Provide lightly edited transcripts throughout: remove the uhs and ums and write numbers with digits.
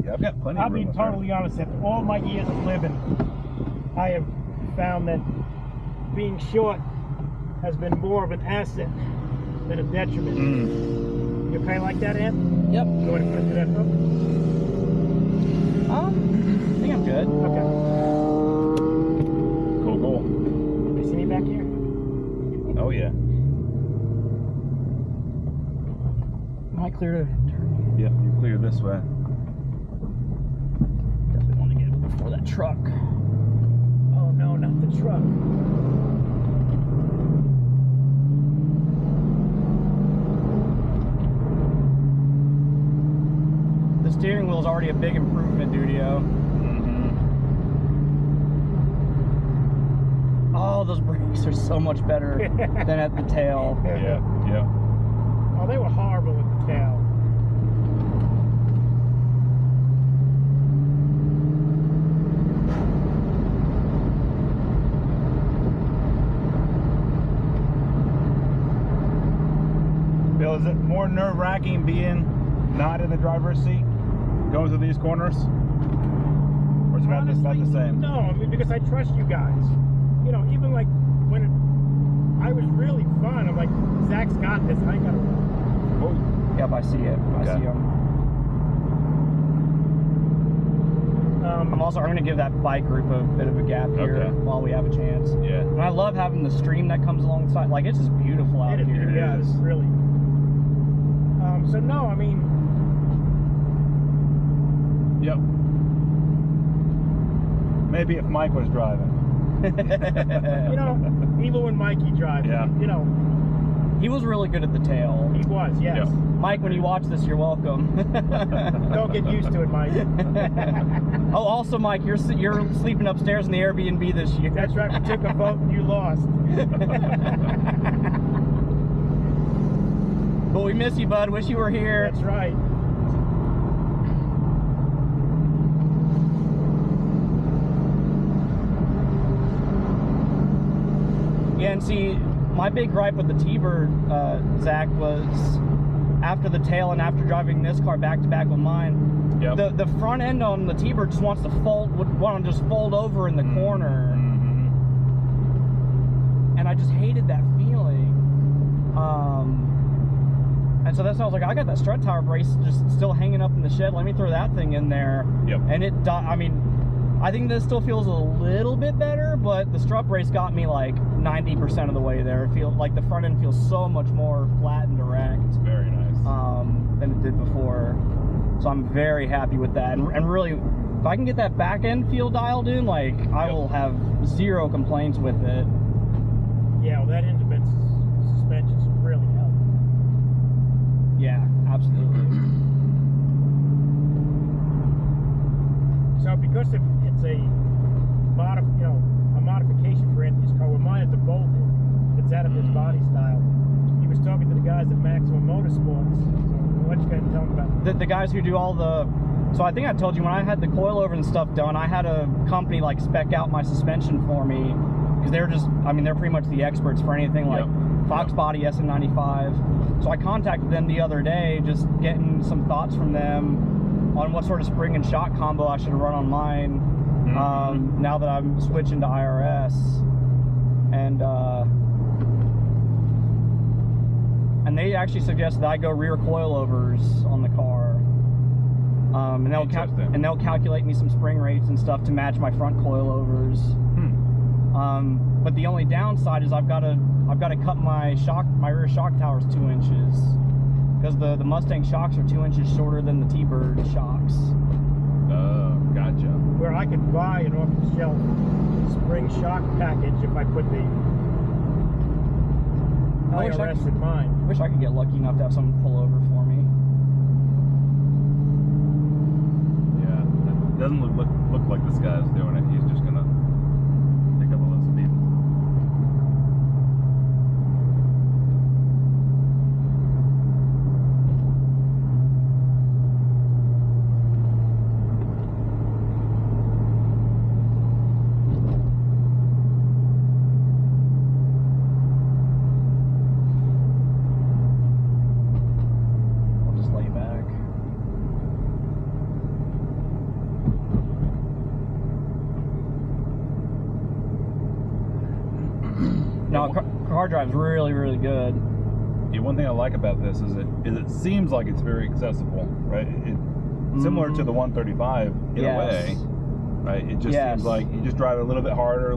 Yeah, I've got plenty I'll of room. be totally honest, after all my years of living, I have found that being short has been more of an asset than a detriment. You okay like that, Ant? Yep. You want to put it to that hook? I think I'm good. Okay. Cool. You see me back here? Oh yeah. Am I clear to turn? Yep, you're clear this way. Definitely want to get before that truck. Oh no, not the truck. The steering wheel is already a big improvement, Dudio. Oh, those brakes are so much better than at the tail. Yeah. Oh, they were horrible at the tail. Bill, is it more nerve-wracking being not in the driver's seat, going through these corners? Or is it about the same? No, I mean, because I trust you guys. You know, even like when I was really fun, I'm like, Zach's got this, I gotta run. Oh. Yep, I see it. I see him. I'm going to give that bike group a bit of a gap here while we have a chance. Yeah. And I love having the stream that comes alongside. Like, it's just beautiful out here. Yeah, it's really. So no, I mean. Yep. Maybe if Mike was driving. You know, even when Mikey drives, you know. He was really good at the tail. He was, yes. Yep. Mike, when you watch this, you're welcome. Don't get used to it, Mike. Oh, also, Mike, you're sleeping upstairs in the Airbnb this year. That's right. We took a vote and you lost. But we miss you, bud. Wish you were here. That's right. Yeah, and see, my big gripe with the T-Bird, Zach, was after the tail and after driving this car back to back with mine, the front end on the T-Bird just wants to want to just fold over in the corner, and I just hated that feeling. And so that's why I was like, I got that strut tower brace just still hanging up in the shed. Let me throw that thing in there. And it, I mean, I think this still feels a little bit better, but the strut brace got me like 90% of the way there. It feels like the front end feels so much more flat and direct. Very nice. Than it did before. So I'm very happy with that. And really, if I can get that back end feel dialed in, like I will have zero complaints with it. Yeah, well, that independent suspension's really helped. Yeah, absolutely. So because it's a modification for Anthony's car, well, mine is a bolted. It's out of his body style. He was talking to the guys at Maximum Motorsports. So what you can tell him about the guys who do all the. So I think I told you when I had the coilover and stuff done, I had a company like spec out my suspension for me because they're just, I mean, they're pretty much the experts for anything like Fox Body SN95. So I contacted them the other day, just getting some thoughts from them on what sort of spring and shock combo I should run on mine now that I'm switching to IRS. And they actually suggested that I go rear coilovers on the car. And they'll calculate me some spring rates and stuff to match my front coilovers. But the only downside is I've got to cut my rear shock towers 2 inches because the Mustang shocks are 2 inches shorter than the T-Bird shocks. Oh, gotcha. Where I could buy an off-the-shelf spring shock package if I put the IRS in mine. I wish I could get lucky enough to have someone pull over for me. Yeah, it doesn't look like this guy's doing it. He's just gonna pick up a list of people. No, car drive's really, really good. Yeah, one thing I like about this is it seems like it's very accessible, right? Similar to the 135 in a way, right? It just seems like you just drive a little bit harder,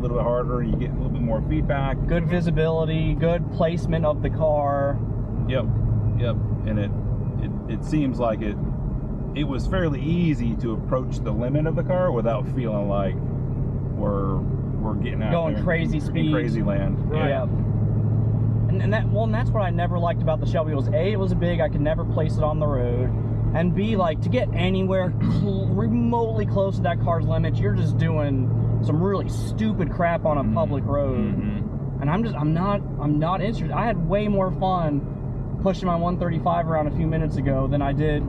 and you get a little bit more feedback. Good visibility, good placement of the car. Yep. And it seems like it was fairly easy to approach the limit of the car without feeling like we're getting out going there crazy in speed, crazy land. Right. Yeah. And that's what I never liked about the Shelby was A, it was big, I could never place it on the road, and B, like, to get anywhere remotely close to that car's limits, you're just doing some really stupid crap on a public road. And I'm not interested. I had way more fun pushing my 135 around a few minutes ago than I did